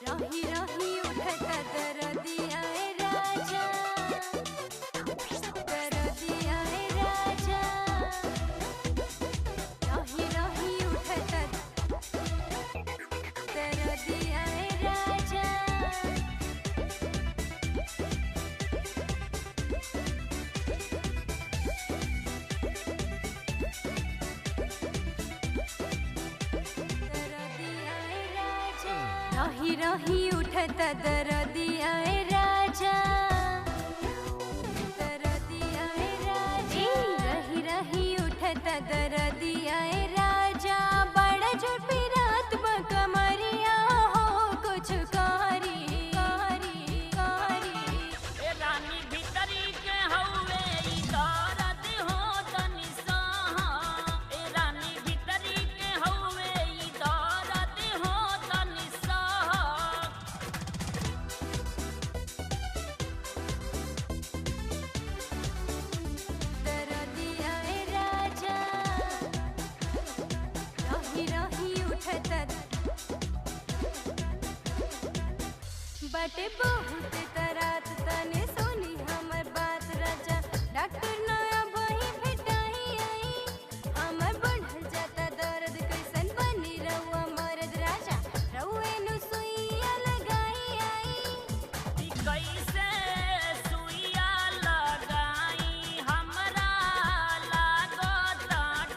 रही रही उठता दरदिया ए राजा, दरदिया ए राजा। रही रही उठता दरदिया ए राजा। रही रही उठता दरदिया ए राजा, दरदिया ए राजा। रही रही उठता दरदिया ए राजा। बड़ा जोर पे रात कमरिया हो कुछ कारी कारी कारी। ए रानी भीतरी के हौवे ई दर्द हो तनी सहा। ए रानी भीतरी के हौवे ई दर्द हो तनी सहा। दरदिया ए राजा। रही रही उठता बटे बहुत तरात तने सोनी हमर बात राजा। डॉक्टर नया वही भेटाई आई। हमर बढ़ल जाता दर्द कैसन बनी रहुआ मर्द राजा। रहुए नु सुइया लगाई आई। ई कैसे सुइया लगाई हमरा लागत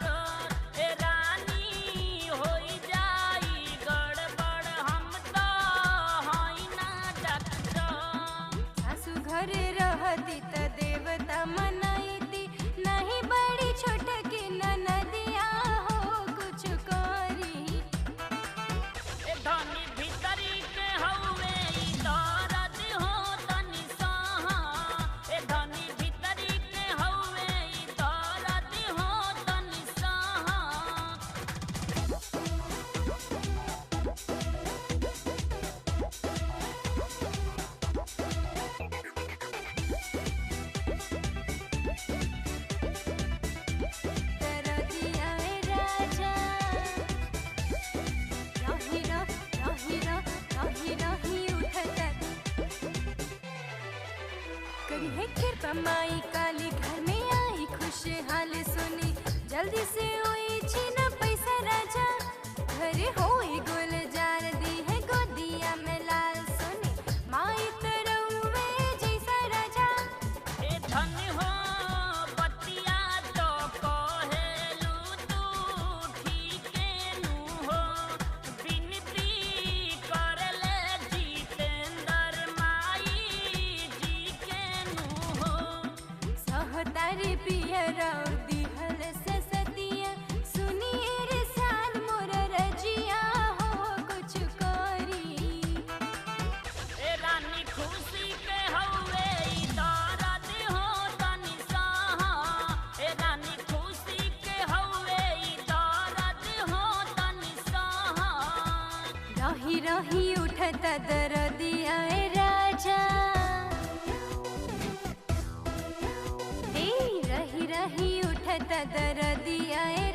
डर। ए रानी होई जाई गड़बड़ हम तो हई ना डॉक्टर। सासू घरे रहती त देवता मनाईती। नहीं बड़ी छोट की ननदिया हो कुछ करी। ए धनी भीतरी के हौवे ई दर्द हो तनी सहा। ए धनी भीतरी के हौवे ई दर्द हो तनी सहा। दरदिया ए राजा। रही रही उठता करी है कृपा माई काली घर में आई खुशहाल सुनी। जल्दी से होई छीना पैसा राजा। घरे होई गुलजार दी है गोदिया में लाल सुनी। माई तरौवे जैसा राजा। ए धनी हो बतिया तो कहेलू तू ठीके नु हो। बिनती करले जितेंद्र माई जी के नु हो। सहतारी पियरा दिहल ससतिया। सुनिए रे साल मोर रजिया हो कुछ करी। ए रानी खुशी के हौवे ई दर्द हो तनी सहा। ए रानी खुशी के हौवे ई दर्द हो तनी सहा। रही रही उठता दरदिया ए राजा। रही रही उठता दरदिया ए